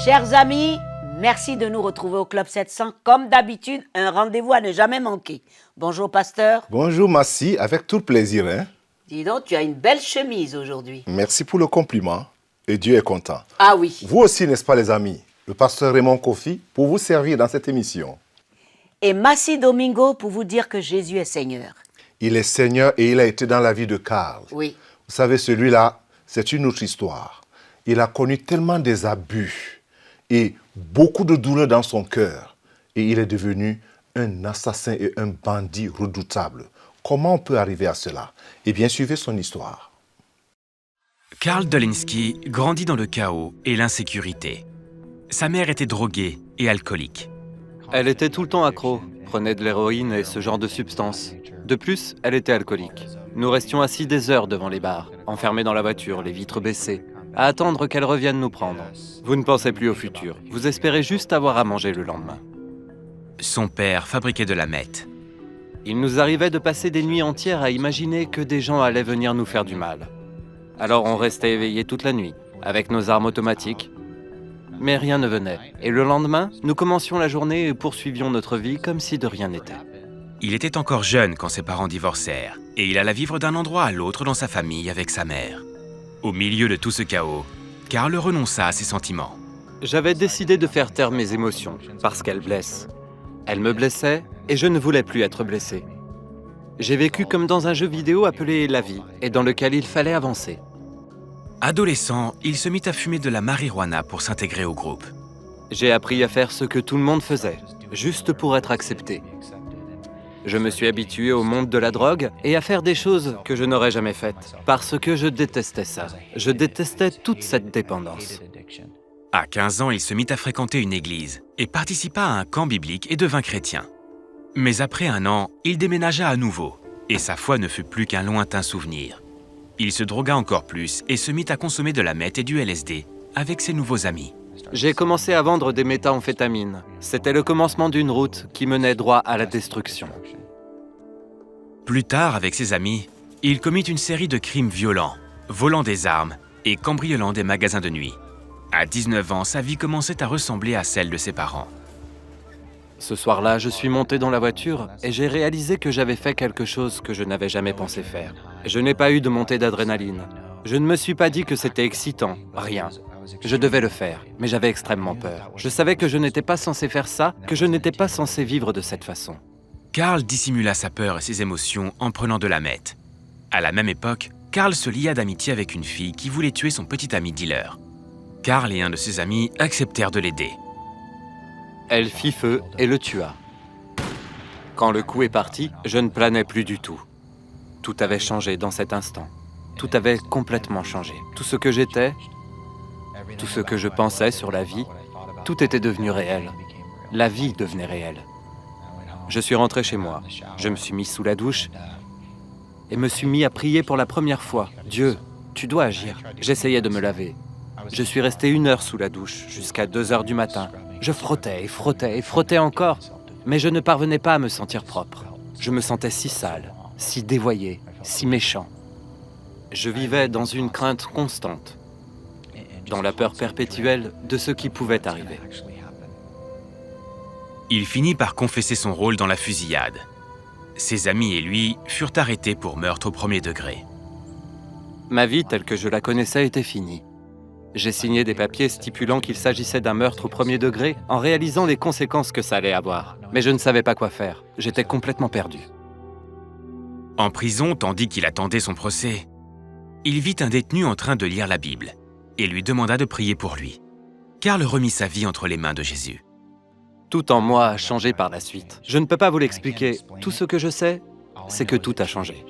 Chers amis, merci de nous retrouver au Club 700. Comme d'habitude, un rendez-vous à ne jamais manquer. Bonjour, pasteur. Bonjour, Massi, avec tout le plaisir. Hein? Dis donc, tu as une belle chemise aujourd'hui. Merci pour le compliment. Et Dieu est content. Ah oui. Vous aussi, n'est-ce pas, les amis? Le pasteur Raymond Kofi pour vous servir dans cette émission. Et Massi Domingo pour vous dire que Jésus est Seigneur. Il est Seigneur et il a été dans la vie de Karl. Oui. Vous savez, celui-là, c'est une autre histoire. Il a connu tellement des abus et beaucoup de douleur dans son cœur. Et il est devenu un assassin et un bandit redoutable. Comment on peut arriver à cela? Eh bien, suivez son histoire. Karl Dolinski grandit dans le chaos et l'insécurité. Sa mère était droguée et alcoolique. Elle était tout le temps accro, prenait de l'héroïne et ce genre de substances. De plus, elle était alcoolique. Nous restions assis des heures devant les bars, enfermés dans la voiture, les vitres baissées, à attendre qu'elle revienne nous prendre. Vous ne pensez plus au futur, vous espérez juste avoir à manger le lendemain. Son père fabriquait de la meth. Il nous arrivait de passer des nuits entières à imaginer que des gens allaient venir nous faire du mal. Alors on restait éveillés toute la nuit, avec nos armes automatiques. Mais rien ne venait. Et le lendemain, nous commencions la journée et poursuivions notre vie comme si de rien n'était. Il était encore jeune quand ses parents divorcèrent, et il alla vivre d'un endroit à l'autre dans sa famille avec sa mère. Au milieu de tout ce chaos, Karl renonça à ses sentiments. J'avais décidé de faire taire mes émotions, parce qu'elles blessent. Elles me blessaient, et je ne voulais plus être blessé. J'ai vécu comme dans un jeu vidéo appelé La Vie, et dans lequel il fallait avancer. Adolescent, il se mit à fumer de la marijuana pour s'intégrer au groupe. J'ai appris à faire ce que tout le monde faisait, juste pour être accepté. Je me suis habitué au monde de la drogue et à faire des choses que je n'aurais jamais faites, parce que je détestais ça. Je détestais toute cette dépendance. À 15 ans, il se mit à fréquenter une église et participa à un camp biblique et devint chrétien. Mais après un an, il déménagea à nouveau, et sa foi ne fut plus qu'un lointain souvenir. Il se drogua encore plus et se mit à consommer de la meth et du LSD avec ses nouveaux amis. J'ai commencé à vendre des méthamphétamines. C'était le commencement d'une route qui menait droit à la destruction. Plus tard, avec ses amis, il commit une série de crimes violents, volant des armes et cambriolant des magasins de nuit. À 19 ans, sa vie commençait à ressembler à celle de ses parents. Ce soir-là, je suis monté dans la voiture et j'ai réalisé que j'avais fait quelque chose que je n'avais jamais pensé faire. Je n'ai pas eu de montée d'adrénaline. Je ne me suis pas dit que c'était excitant, rien. Je devais le faire, mais j'avais extrêmement peur. Je savais que je n'étais pas censé faire ça, que je n'étais pas censé vivre de cette façon. Karl dissimula sa peur et ses émotions en prenant de la meth. À la même époque, Karl se lia d'amitié avec une fille qui voulait tuer son petit ami dealer. Karl et un de ses amis acceptèrent de l'aider. Elle fit feu et le tua. Quand le coup est parti, je ne planais plus du tout. Tout avait changé dans cet instant. Tout avait complètement changé. Tout ce que j'étais, tout ce que je pensais sur la vie, tout était devenu réel. La vie devenait réelle. Je suis rentré chez moi. Je me suis mis sous la douche et me suis mis à prier pour la première fois. Dieu, tu dois agir. J'essayais de me laver. Je suis resté 1 heure sous la douche, jusqu'à 2 heures du matin. Je frottais et frottais et frottais encore, mais je ne parvenais pas à me sentir propre. Je me sentais si sale, si dévoyé, si méchant. Je vivais dans une crainte constante, dans la peur perpétuelle de ce qui pouvait arriver. Il finit par confesser son rôle dans la fusillade. Ses amis et lui furent arrêtés pour meurtre au premier degré. Ma vie telle que je la connaissais était finie. J'ai signé des papiers stipulant qu'il s'agissait d'un meurtre au premier degré en réalisant les conséquences que ça allait avoir. Mais je ne savais pas quoi faire. J'étais complètement perdu. En prison, tandis qu'il attendait son procès, il vit un détenu en train de lire la Bible et lui demanda de prier pour lui. Karl remit sa vie entre les mains de Jésus. Tout en moi a changé par la suite. Je ne peux pas vous l'expliquer. Tout ce que je sais, c'est que tout a changé.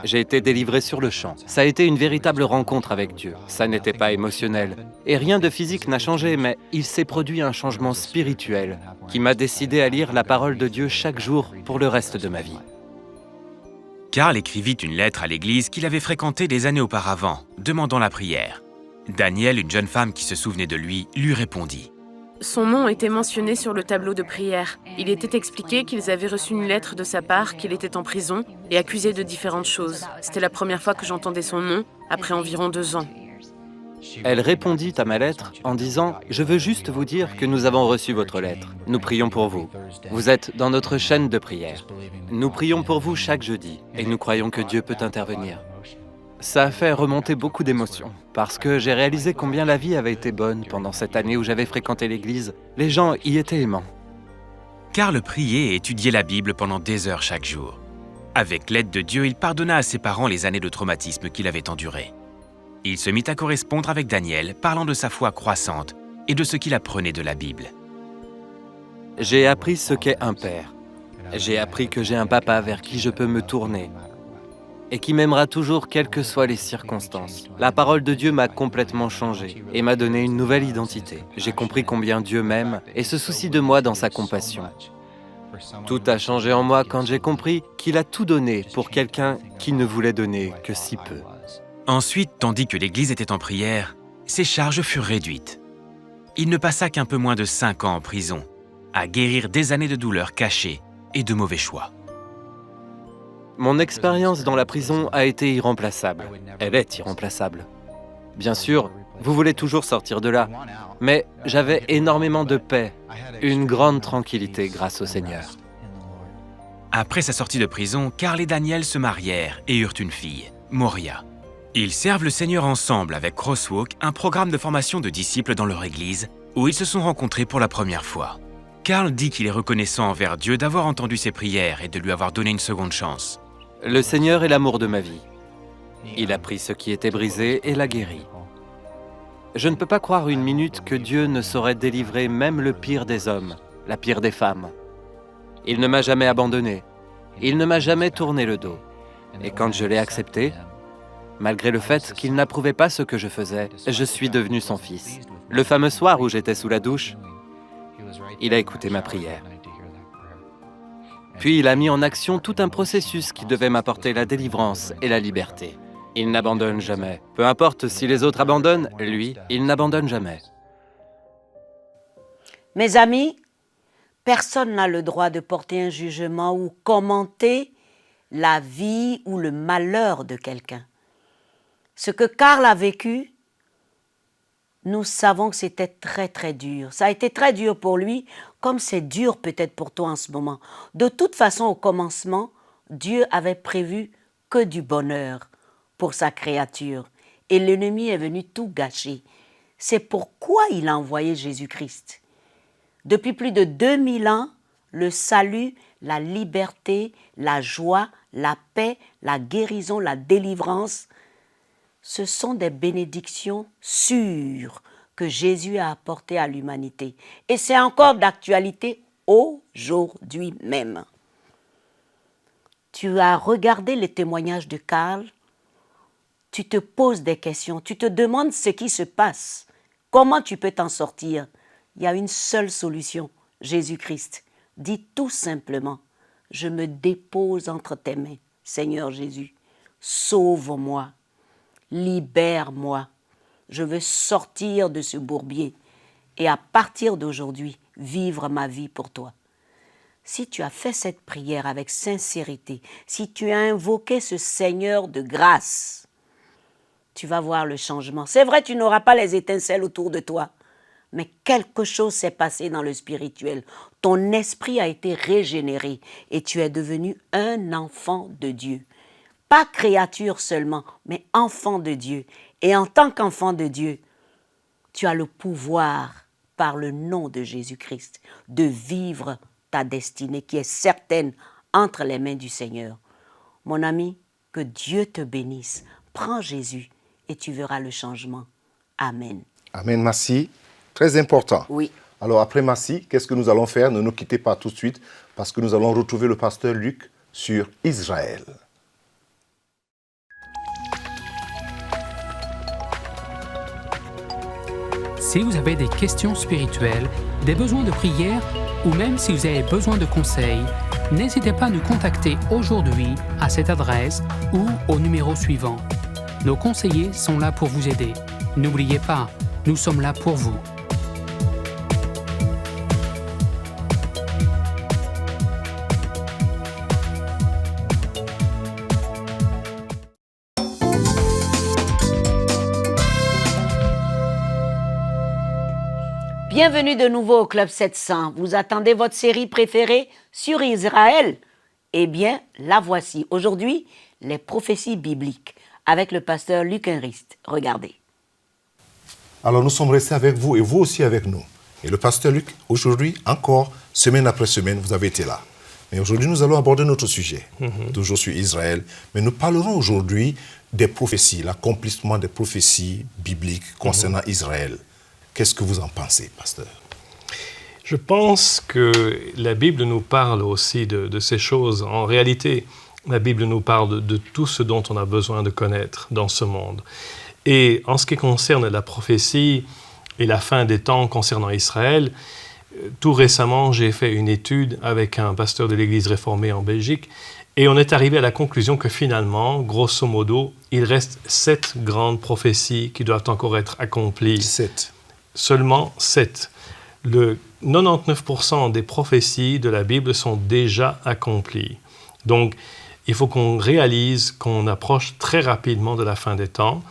J'ai été délivré sur le champ. Ça a été une véritable rencontre avec Dieu. Ça n'était pas émotionnel. Et rien de physique n'a changé, mais il s'est produit un changement spirituel qui m'a décidé à lire la parole de Dieu chaque jour pour le reste de ma vie. Karl écrivit une lettre à l'église qu'il avait fréquentée des années auparavant, demandant la prière. Danielle, une jeune femme qui se souvenait de lui, lui répondit. Son nom était mentionné sur le tableau de prière. Il était expliqué qu'ils avaient reçu une lettre de sa part, qu'il était en prison et accusé de différentes choses. C'était la première fois que j'entendais son nom, après environ 2 ans. Elle répondit à ma lettre en disant « Je veux juste vous dire que nous avons reçu votre lettre. Nous prions pour vous. Vous êtes dans notre chaîne de prière. Nous prions pour vous chaque jeudi et nous croyons que Dieu peut intervenir. » Ça a fait remonter beaucoup d'émotions parce que j'ai réalisé combien la vie avait été bonne pendant cette année où j'avais fréquenté l'église. Les gens y étaient aimants. Karl priait et étudiait la Bible pendant des heures chaque jour. Avec l'aide de Dieu, il pardonna à ses parents les années de traumatisme qu'il avait endurées. Il se mit à correspondre avec Daniel, parlant de sa foi croissante et de ce qu'il apprenait de la Bible. J'ai appris ce qu'est un père. J'ai appris que j'ai un papa vers qui je peux me tourner et qui m'aimera toujours quelles que soient les circonstances. La parole de Dieu m'a complètement changé et m'a donné une nouvelle identité. J'ai compris combien Dieu m'aime et se soucie de moi dans sa compassion. Tout a changé en moi quand j'ai compris qu'il a tout donné pour quelqu'un qui ne voulait donner que si peu. Ensuite, tandis que l'Église était en prière, ses charges furent réduites. Il ne passa qu'un peu moins de 5 ans en prison, à guérir des années de douleurs cachées et de mauvais choix. Mon expérience dans la prison a été irremplaçable. Elle est irremplaçable. Bien sûr, vous voulez toujours sortir de là, mais j'avais énormément de paix, une grande tranquillité grâce au Seigneur. Après sa sortie de prison, Karl et Daniel se marièrent et eurent une fille, Moria. Ils servent le Seigneur ensemble avec Crosswalk, un programme de formation de disciples dans leur église, où ils se sont rencontrés pour la première fois. Karl dit qu'il est reconnaissant envers Dieu d'avoir entendu ses prières et de lui avoir donné une seconde chance. Le Seigneur est l'amour de ma vie. Il a pris ce qui était brisé et l'a guéri. Je ne peux pas croire une minute que Dieu ne saurait délivrer même le pire des hommes, la pire des femmes. Il ne m'a jamais abandonné. Il ne m'a jamais tourné le dos. Et quand je l'ai accepté, malgré le fait qu'il n'approuvait pas ce que je faisais, je suis devenu son fils. Le fameux soir où j'étais sous la douche, il a écouté ma prière. Puis il a mis en action tout un processus qui devait m'apporter la délivrance et la liberté. Il n'abandonne jamais. Peu importe si les autres abandonnent, lui, il n'abandonne jamais. Mes amis, personne n'a le droit de porter un jugement ou commenter la vie ou le malheur de quelqu'un. Ce que Karl a vécu, nous savons que c'était très très dur. Ça a été très dur pour lui, comme c'est dur peut-être pour toi en ce moment. De toute façon, au commencement, Dieu avait prévu que du bonheur pour sa créature. Et l'ennemi est venu tout gâcher. C'est pourquoi il a envoyé Jésus-Christ. Depuis plus de 2000 ans, le salut, la liberté, la joie, la paix, la guérison, la délivrance, ce sont des bénédictions sûres que Jésus a apportées à l'humanité. Et c'est encore d'actualité aujourd'hui même. Tu as regardé les témoignages de Karl, tu te poses des questions, tu te demandes ce qui se passe, comment tu peux t'en sortir. Il y a une seule solution, Jésus-Christ. Dis tout simplement, je me dépose entre tes mains, Seigneur Jésus, sauve-moi. Libère-moi. Je veux sortir de ce bourbier et à partir d'aujourd'hui, vivre ma vie pour toi. Si tu as fait cette prière avec sincérité, si tu as invoqué ce Seigneur de grâce, tu vas voir le changement. C'est vrai, tu n'auras pas les étincelles autour de toi, mais quelque chose s'est passé dans le spirituel. Ton esprit a été régénéré et tu es devenu un enfant de Dieu. Pas créature seulement, mais enfant de Dieu. Et en tant qu'enfant de Dieu, tu as le pouvoir, par le nom de Jésus-Christ, de vivre ta destinée qui est certaine entre les mains du Seigneur. Mon ami, que Dieu te bénisse. Prends Jésus et tu verras le changement. Amen. Amen, merci. Très important. Oui. Alors après Massi, qu'est-ce que nous allons faire? Ne nous quittez pas tout de suite parce que nous allons retrouver le pasteur Luc sur Israël. Si vous avez des questions spirituelles, des besoins de prière ou même si vous avez besoin de conseils, n'hésitez pas à nous contacter aujourd'hui à cette adresse ou au numéro suivant. Nos conseillers sont là pour vous aider. N'oubliez pas, nous sommes là pour vous. Bienvenue de nouveau au Club 700. Vous attendez votre série préférée sur Israël? Eh bien, la voici. Aujourd'hui, les prophéties bibliques avec le pasteur Luc Henrist. Regardez. Alors nous sommes restés avec vous et vous aussi avec nous. Et le pasteur Luc, aujourd'hui encore, semaine après semaine, vous avez été là. Mais aujourd'hui, nous allons aborder notre sujet, toujours sur Israël. Mais nous parlerons aujourd'hui des prophéties, l'accomplissement des prophéties bibliques concernant Israël. Qu'est-ce que vous en pensez, pasteur? Je pense que la Bible nous parle aussi de ces choses. En réalité, la Bible nous parle de tout ce dont on a besoin de connaître dans ce monde. Et en ce qui concerne la prophétie et la fin des temps concernant Israël, tout récemment, j'ai fait une étude avec un pasteur de l'Église réformée en Belgique et on est arrivé à la conclusion que finalement, grosso modo, il reste 7 grandes prophéties qui doivent encore être accomplies. 7. Seulement 7. Le 99% des prophéties de la Bible sont déjà accomplies. Donc, il faut qu'on réalise qu'on approche très rapidement de la fin des temps.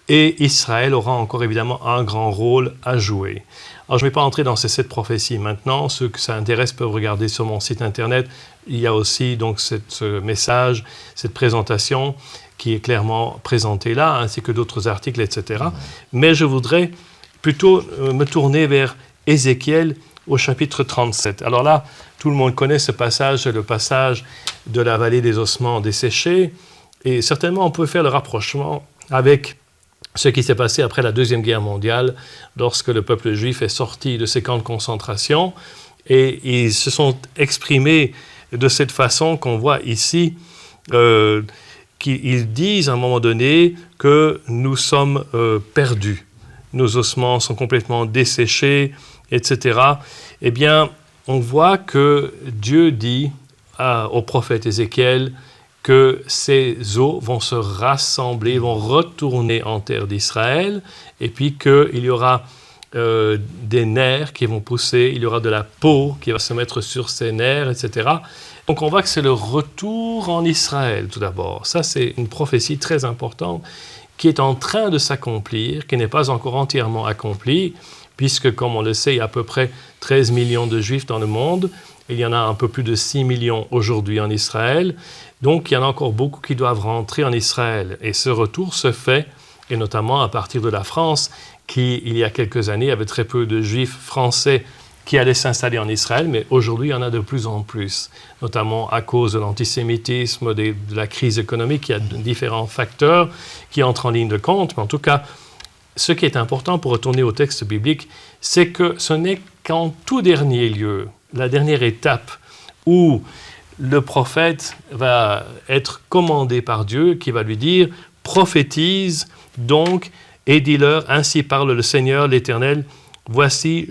Et Israël aura encore évidemment un grand rôle à jouer. Alors je ne vais pas entrer dans ces 7 prophéties maintenant. Ceux que ça intéresse peuvent regarder sur mon site internet. Il y a aussi donc ce message, cette présentation qui est clairement présentée là, ainsi que d'autres articles, etc. Mais je voudrais plutôt me tourner vers Ézéchiel au chapitre 37. Alors là, tout le monde connaît ce passage, c'est le passage de la vallée des ossements desséchés. Et certainement, on peut faire le rapprochement avec ce qui s'est passé après la Deuxième Guerre mondiale, lorsque le peuple juif est sorti de ces camps de concentration. Et ils se sont exprimés de cette façon qu'on voit ici, qu'ils disent à un moment donné que nous sommes perdus. Nos ossements sont complètement desséchés, etc. Eh bien, on voit que Dieu dit au prophète Ézéchiel que ces eaux vont se rassembler, vont retourner en terre d'Israël, et puis qu'il y aura des nerfs qui vont pousser, il y aura de la peau qui va se mettre sur ces nerfs, etc. Donc on voit que c'est le retour en Israël tout d'abord. Ça, c'est une prophétie très importante qui est en train de s'accomplir, qui n'est pas encore entièrement accomplie, puisque, comme on le sait, il y a à peu près 13 millions de Juifs dans le monde. Il y en a un peu plus de 6 millions aujourd'hui en Israël. Donc, il y en a encore beaucoup qui doivent rentrer en Israël. Et ce retour se fait, et notamment à partir de la France, qui, il y a quelques années, avait très peu de Juifs français qui allaient s'installer en Israël, mais aujourd'hui, il y en a de plus en plus, notamment à cause de l'antisémitisme, de la crise économique. Il y a différents facteurs qui entrent en ligne de compte. Mais en tout cas, ce qui est important pour retourner au texte biblique, c'est que ce n'est qu'en tout dernier lieu, la dernière étape où le prophète va être commandé par Dieu, qui va lui dire « Prophétise donc et dis-leur, ainsi parle le Seigneur l'Éternel, voici,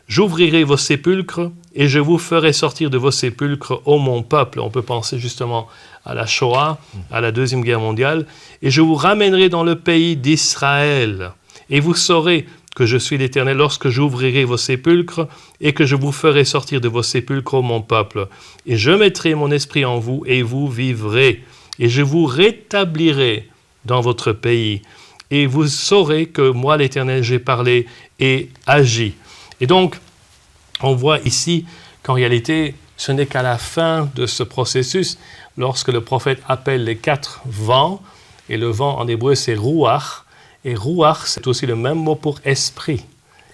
j'ouvrirai vos sépulcres et je vous ferai sortir de vos sépulcres, ô mon peuple. » On peut penser justement à la Shoah, à la Deuxième Guerre mondiale. « Et je vous ramènerai dans le pays d'Israël. Et vous saurez que je suis l'Éternel lorsque j'ouvrirai vos sépulcres et que je vous ferai sortir de vos sépulcres, ô mon peuple. Et je mettrai mon esprit en vous et vous vivrez. Et je vous rétablirai dans votre pays. Et vous saurez que moi, l'Éternel, j'ai parlé et agi. » Et donc, on voit ici qu'en réalité, ce n'est qu'à la fin de ce processus, lorsque le prophète appelle les 4 vents, et le vent en hébreu c'est ruach, et ruach c'est aussi le même mot pour esprit.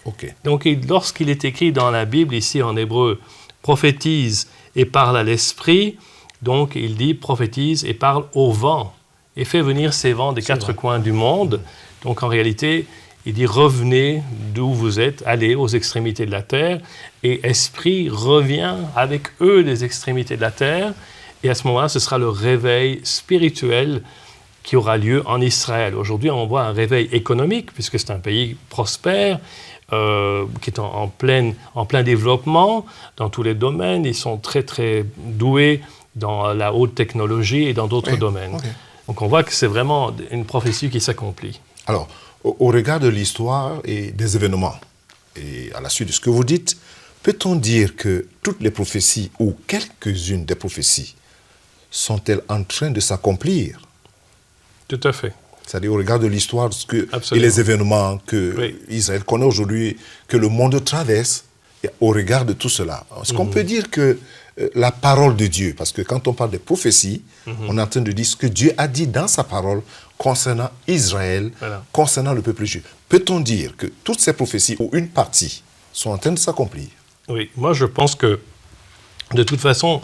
Okay. Donc lorsqu'il est écrit dans la Bible, ici en hébreu, prophétise et parle à l'esprit, donc il dit prophétise et parle au vent, et fait venir ces vents des 4 coins du monde. Donc en réalité, il dit « Revenez d'où vous êtes, allez aux extrémités de la terre. » Et Esprit revient avec eux des extrémités de la terre. Et à ce moment-là, ce sera le réveil spirituel qui aura lieu en Israël. Aujourd'hui, on voit un réveil économique, puisque c'est un pays prospère, qui est en plein développement dans tous les domaines. Ils sont très, très doués dans la haute technologie et dans d'autres domaines. Okay. Donc on voit que c'est vraiment une prophétie qui s'accomplit. Alors, au regard de l'histoire et des événements, et à la suite de ce que vous dites, peut-on dire que toutes les prophéties, ou quelques-unes des prophéties, sont-elles en train de s'accomplir? Tout à fait. C'est-à-dire au regard de l'histoire et Absolument. les événements que Oui. Israël connaît aujourd'hui, que le monde traverse, et au regard de tout cela. Est-ce qu'on peut dire que la parole de Dieu, parce que quand on parle des prophéties, on est en train de dire ce que Dieu a dit dans sa parole concernant Israël, Voilà. concernant le peuple juif. Peut-on dire que toutes ces prophéties, ou une partie, sont en train de s'accomplir? Oui, moi je pense que de toute façon,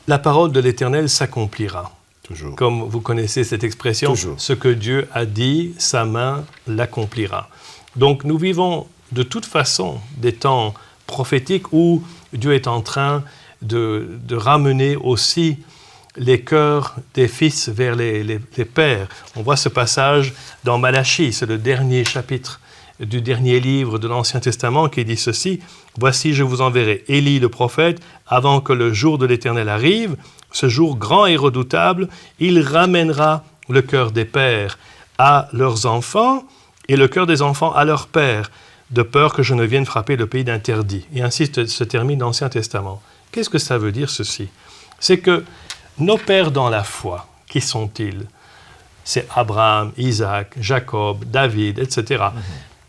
la parole de l'Éternel s'accomplira. Toujours. Comme vous connaissez cette expression, Toujours. ce que Dieu a dit, sa main l'accomplira. Donc nous vivons de toute façon des temps prophétiques où Dieu est en train de ramener aussi les cœurs des fils vers les pères. On voit ce passage dans Malachie, c'est le dernier chapitre du dernier livre de l'Ancien Testament qui dit ceci: « Voici, je vous enverrai Élie le prophète avant que le jour de l'Éternel arrive. Ce jour grand et redoutable, il ramènera le cœur des pères à leurs enfants et le cœur des enfants à leurs pères, de peur que je ne vienne frapper le pays d'interdit. » Et ainsi se termine l'Ancien Testament. Qu'est-ce que ça veut dire ceci? C'est que nos pères dans la foi, qui sont-ils? C'est Abraham, Isaac, Jacob, David, etc.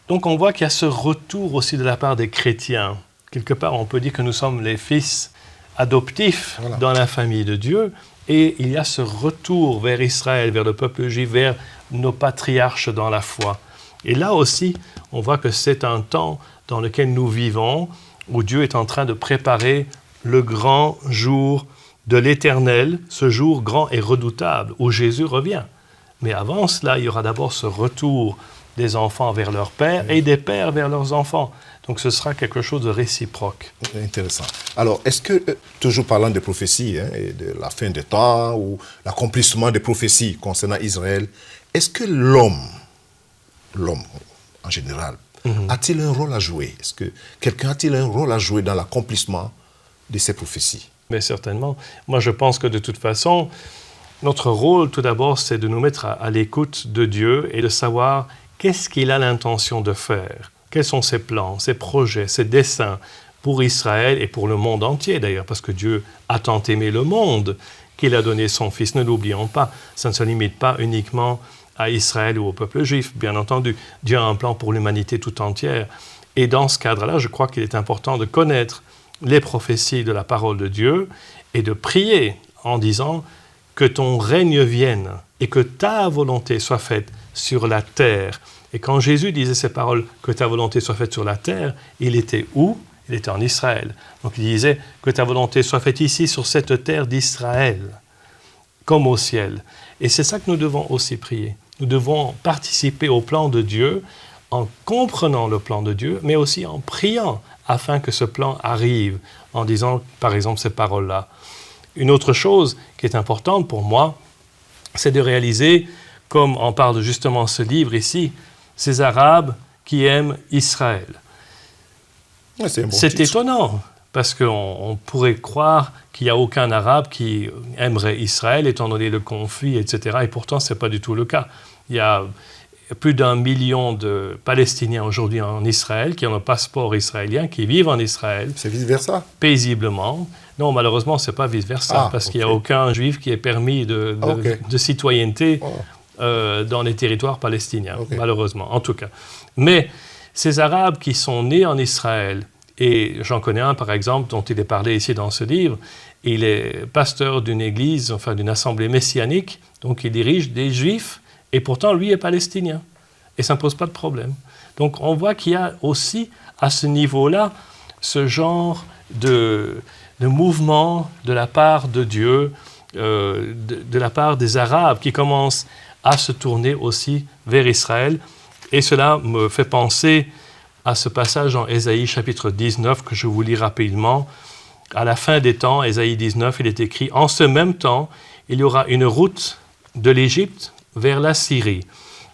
Donc on voit qu'il y a ce retour aussi de la part des chrétiens. Quelque part, on peut dire que nous sommes les fils adoptifs dans la famille de Dieu, et il y a ce retour vers Israël, vers le peuple juif, vers nos patriarches dans la foi. Et là aussi, on voit que c'est un temps dans lequel nous vivons, où Dieu est en train de préparer le grand jour de l'Éternel, ce jour grand et redoutable, où Jésus revient. Mais avant cela, il y aura d'abord ce retour des enfants vers leurs pères et des pères vers leurs enfants. Donc ce sera quelque chose de réciproque. Intéressant. Alors, est-ce que, toujours parlant des prophéties, et de la fin des temps, ou l'accomplissement des prophéties concernant Israël, est-ce que l'homme en général, a-t-il un rôle à jouer? Est-ce que quelqu'un a-t-il un rôle à jouer dans l'accomplissement de ces prophéties? Mais certainement. Moi, je pense que de toute façon, notre rôle, tout d'abord, c'est de nous mettre à l'écoute de Dieu et de savoir qu'est-ce qu'il a l'intention de faire. Quels sont ses plans, ses projets, ses desseins pour Israël et pour le monde entier d'ailleurs, parce que Dieu a tant aimé le monde qu'il a donné son Fils. Ne l'oublions pas, ça ne se limite pas uniquement à Israël ou au peuple juif, bien entendu. Dieu a un plan pour l'humanité tout entière. Et dans ce cadre-là, je crois qu'il est important de connaître les prophéties de la parole de Dieu et de prier en disant que ton règne vienne et que ta volonté soit faite sur la terre. Et quand Jésus disait ces paroles, que ta volonté soit faite sur la terre, il était où? Il était en Israël. Donc il disait que ta volonté soit faite ici, sur cette terre d'Israël, comme au ciel. Et c'est ça que nous devons aussi prier. Nous devons participer au plan de Dieu en comprenant le plan de Dieu, mais aussi en priant afin que ce plan arrive, en disant par exemple ces paroles-là. Une autre chose qui est importante pour moi, c'est de réaliser, comme en parle justement ce livre ici, ces Arabes qui aiment Israël. Ouais, c'est étonnant, parce qu'on pourrait croire qu'il n'y a aucun Arabe qui aimerait Israël, étant donné le conflit, etc. Et pourtant, ce n'est pas du tout le cas. Il y a plus d'1 million de Palestiniens aujourd'hui en Israël, qui ont un passeport israélien, qui vivent en Israël. C'est vice-versa? Paisiblement. Non, malheureusement, ce n'est pas vice-versa, parce qu'il n'y a aucun juif qui est permis de citoyenneté dans les territoires palestiniens, malheureusement, en tout cas. Mais ces Arabes qui sont nés en Israël, et j'en connais un, par exemple, dont il est parlé ici dans ce livre, il est pasteur d'une église, enfin d'une assemblée messianique, donc il dirige des juifs, et pourtant, lui est palestinien. Et ça ne pose pas de problème. Donc, on voit qu'il y a aussi, à ce niveau-là, ce genre de mouvement de la part de Dieu, de la part des Arabes, qui commencent à se tourner aussi vers Israël. Et cela me fait penser à ce passage dans Ésaïe chapitre 19, que je vous lis rapidement. À la fin des temps, Ésaïe 19, il est écrit « En ce même temps, il y aura une route de l'Égypte vers la Syrie.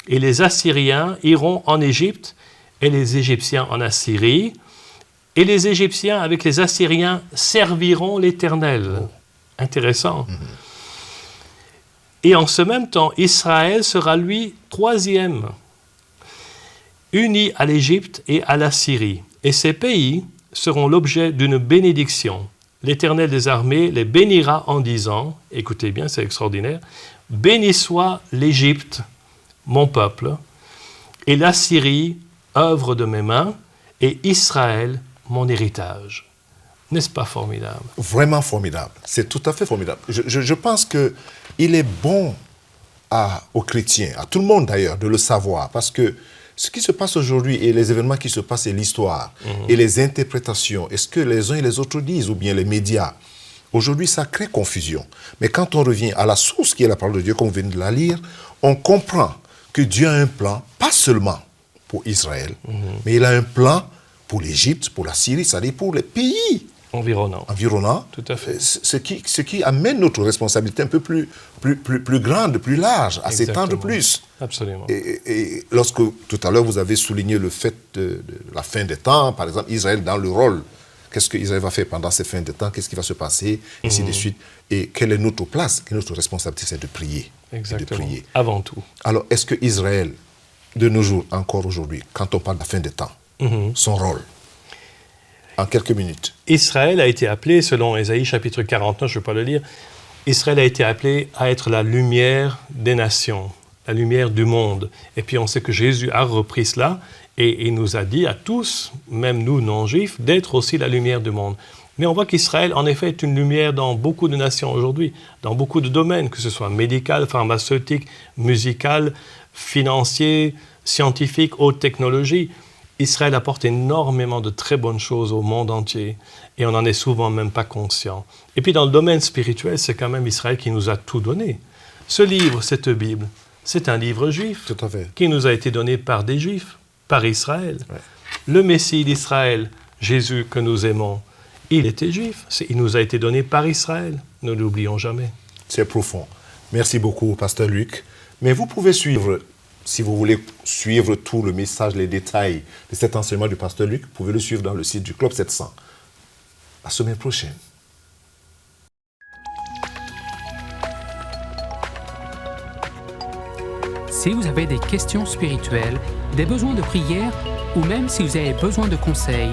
Et les Assyriens iront en Égypte et les Égyptiens en Assyrie. Et les Égyptiens avec les Assyriens serviront l'Éternel. » Intéressant. Et en ce même temps, Israël sera lui troisième, uni à l'Égypte et à la Syrie. Et ces pays seront l'objet d'une bénédiction. L'Éternel des armées les bénira en disant, écoutez bien, c'est extraordinaire, « Béni soit l'Égypte mon peuple, et la Syrie, œuvre de mes mains, et Israël, mon héritage. N'est-ce pas formidable? Vraiment formidable. C'est tout à fait formidable. Je pense qu'il est bon aux chrétiens, à tout le monde d'ailleurs, de le savoir, parce que ce qui se passe aujourd'hui et les événements qui se passent et l'histoire et les interprétations, est-ce que les uns et les autres disent, ou bien les médias, aujourd'hui ça crée confusion. Mais quand on revient à la source qui est la parole de Dieu, comme vous venez de la lire, on comprend que Dieu a un plan, pas seulement pour Israël, mais il a un plan pour l'Égypte, pour la Syrie, c'est-à-dire pour les pays environnants. Tout à fait. Ce qui amène notre responsabilité un peu plus grande, plus large, à s'étendre plus. Absolument. Et lorsque, tout à l'heure, vous avez souligné le fait de la fin des temps, par exemple, Israël dans le rôle, qu'est-ce qu'Israël va faire pendant ces fins de temps, qu'est-ce qui va se passer, ainsi de suite, et quelle est notre place, quelle est notre responsabilité, c'est de prier. Exactement, de prier. avant tout. Alors, est-ce que Israël, de nos jours, encore aujourd'hui, quand on parle de la fin des temps, son rôle, en quelques minutes. Israël a été appelé, selon Ésaïe chapitre 49, je ne vais pas le lire, Israël a été appelé à être la lumière des nations, la lumière du monde. Et puis on sait que Jésus a repris cela et il nous a dit à tous, même nous non-juifs, d'être aussi la lumière du monde. Mais on voit qu'Israël, en effet, est une lumière dans beaucoup de nations aujourd'hui, dans beaucoup de domaines, que ce soit médical, pharmaceutique, musical, financier, scientifique, haute technologie. Israël apporte énormément de très bonnes choses au monde entier et on n'en est souvent même pas conscient. Et puis dans le domaine spirituel, c'est quand même Israël qui nous a tout donné. Ce livre, cette Bible, c'est un livre juif Tout à fait. qui nous a été donné par des juifs, par Israël. Ouais. Le Messie d'Israël, Jésus que nous aimons, il était juif. Il nous a été donné par Israël. Ne l'oublions jamais. C'est profond. Merci beaucoup, Pasteur Luc. Mais vous pouvez suivre, si vous voulez suivre tout le message, les détails de cet enseignement du Pasteur Luc, vous pouvez le suivre dans le site du Club 700. La semaine prochaine. Si vous avez des questions spirituelles, des besoins de prière ou même si vous avez besoin de conseils,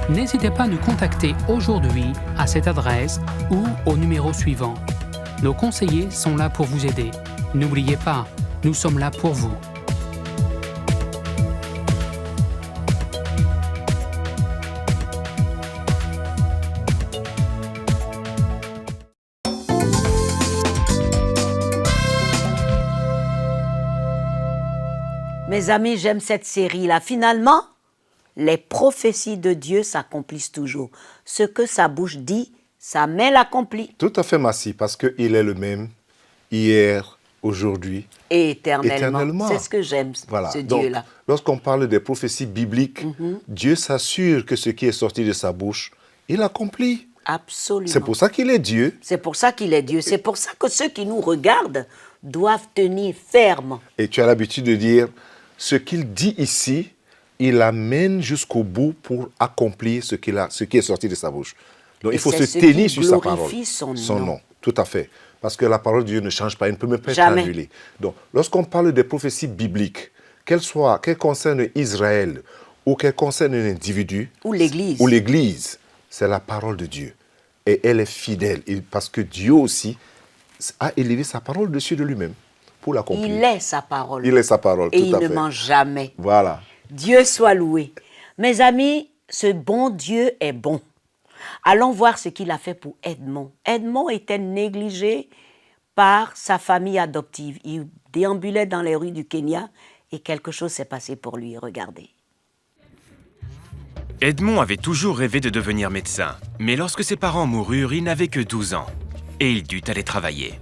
n'hésitez pas à nous contacter aujourd'hui à cette adresse ou au numéro suivant. Nos conseillers sont là pour vous aider. N'oubliez pas, nous sommes là pour vous. Mes amis, j'aime cette série-là. Finalement, les prophéties de Dieu s'accomplissent toujours. Ce que sa bouche dit, sa main l'accomplit. Tout à fait, Massi, parce qu'il est le même hier, aujourd'hui Et éternellement. éternellement. C'est ce que j'aime, Voilà. ce Donc, Dieu-là. lorsqu'on parle des prophéties bibliques, Dieu s'assure que ce qui est sorti de sa bouche, il accomplit. Absolument. C'est pour ça qu'il est Dieu. C'est pour ça qu'il est Dieu. C'est pour ça que ceux qui nous regardent doivent tenir ferme. Et tu as l'habitude de dire, ce qu'il dit ici, il amène jusqu'au bout pour accomplir ce qui est sorti de sa bouche. Donc, Et il faut c'est se ce tenir qui sur sa parole. glorifie son nom. Tout à fait. Parce que la parole de Dieu ne change pas, elle ne peut même pas être Jamais. annulée. Donc, lorsqu'on parle des prophéties bibliques, qu'elles concernent Israël ou qu'elles concernent un individu Ou l'Église. ou l'Église, c'est la parole de Dieu. Et elle est fidèle. Et parce que Dieu aussi a élevé sa parole dessus de lui-même pour l'accomplir. Il est sa parole. Il est sa parole, Et tout il à ne fait. ment jamais. Voilà. Dieu soit loué. Mes amis, ce bon Dieu est bon. Allons voir ce qu'il a fait pour Edmond. Edmond était négligé par sa famille adoptive. Il déambulait dans les rues du Kenya et quelque chose s'est passé pour lui. Regardez. Edmond avait toujours rêvé de devenir médecin, mais lorsque ses parents moururent, il n'avait que 12 ans et il dut aller travailler.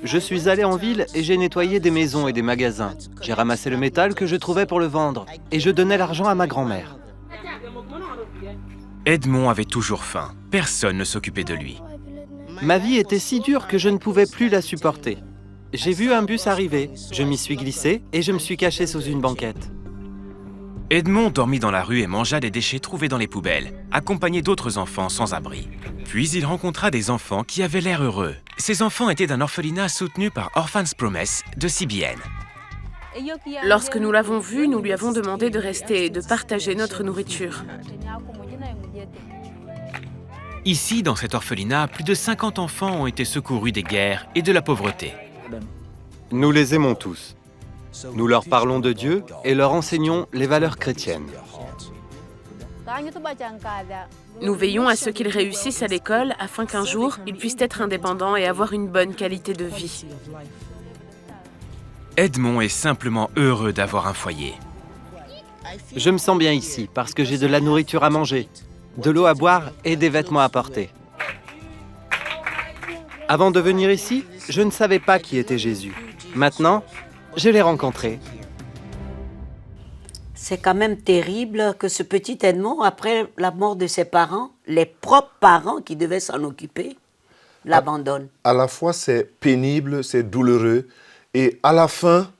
Je suis allé en ville et j'ai nettoyé des maisons et des magasins. J'ai ramassé le métal que je trouvais pour le vendre et je donnais l'argent à ma grand-mère. Edmond avait toujours faim. Personne ne s'occupait de lui. Ma vie était si dure que je ne pouvais plus la supporter. J'ai vu un bus arriver, je m'y suis glissé et je me suis caché sous une banquette. Edmond dormit dans la rue et mangea des déchets trouvés dans les poubelles, accompagné d'autres enfants sans abri. Puis il rencontra des enfants qui avaient l'air heureux. Ces enfants étaient d'un orphelinat soutenu par Orphans Promise de CBN. Lorsque nous l'avons vu, nous lui avons demandé de rester et de partager notre nourriture. Ici, dans cet orphelinat, plus de 50 enfants ont été secourus des guerres et de la pauvreté. Nous les aimons tous. Nous leur parlons de Dieu et leur enseignons les valeurs chrétiennes. Nous veillons à ce qu'ils réussissent à l'école afin qu'un jour, ils puissent être indépendants et avoir une bonne qualité de vie. Edmond est simplement heureux d'avoir un foyer. Je me sens bien ici parce que j'ai de la nourriture à manger, de l'eau à boire et des vêtements à porter. Avant de venir ici, je ne savais pas qui était Jésus. Maintenant, je l'ai rencontré. C'est quand même terrible que ce petit Edmond, après la mort de ses parents, les propres parents qui devaient s'en occuper, l'abandonnent. À la fois, c'est pénible, c'est douloureux, et à la fin,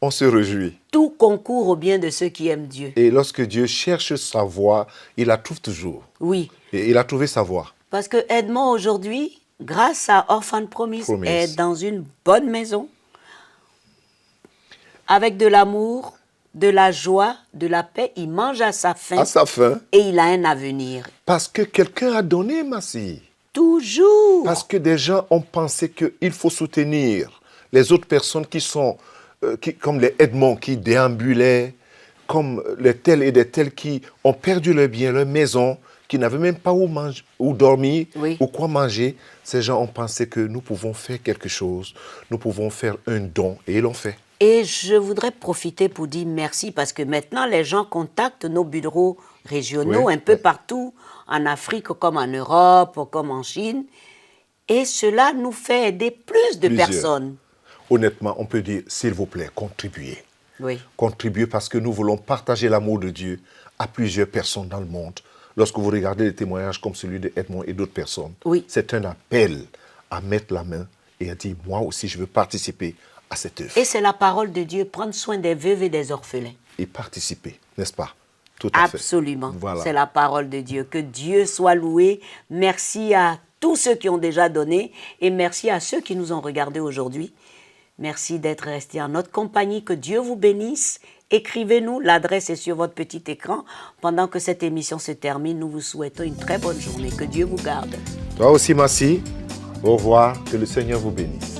on se réjouit. Tout concourt au bien de ceux qui aiment Dieu. Et lorsque Dieu cherche sa voie, il la trouve toujours. Oui, Et il a trouvé sa voie. parce que Edmond aujourd'hui, grâce à Orphan Promise, Promise. est dans une bonne maison, avec de l'amour, de la joie, de la paix. Il mange à sa faim À sa fin, et il a un avenir. parce que quelqu'un a donné, Massi. Toujours. Parce que des gens ont pensé qu'il faut soutenir les autres personnes qui sont, comme les Edmonds qui déambulaient, comme les tels et des tels qui ont perdu leur bien, leur maison, qui n'avaient même pas où manger, où dormir, Oui. ou quoi manger. Ces gens ont pensé que nous pouvons faire quelque chose, nous pouvons faire un don, et ils l'ont fait. Et je voudrais profiter pour dire merci parce que maintenant, les gens contactent nos bureaux régionaux Oui, un peu oui. partout, en Afrique comme en Europe, comme en Chine. Et cela nous fait aider plus de Plusieurs. personnes. Honnêtement, on peut dire, s'il vous plaît, contribuez. Oui. Contribuez parce que nous voulons partager l'amour de Dieu à plusieurs personnes dans le monde. Lorsque vous regardez des témoignages comme celui de Edmond et d'autres personnes, Oui. c'est un appel à mettre la main et à dire, moi aussi, je veux participer à cette œuvre. Et c'est la parole de Dieu, prendre soin des veuves et des orphelins. Et participer, n'est-ce pas? Tout à fait. Absolument. Voilà. C'est la parole de Dieu. Que Dieu soit loué. Merci à tous ceux qui ont déjà donné et merci à ceux qui nous ont regardés aujourd'hui. Merci d'être restés en notre compagnie. Que Dieu vous bénisse. Écrivez-nous. L'adresse est sur votre petit écran. Pendant que cette émission se termine, nous vous souhaitons une très bonne journée. Que Dieu vous garde. Toi aussi, Massi. Au revoir. Que le Seigneur vous bénisse.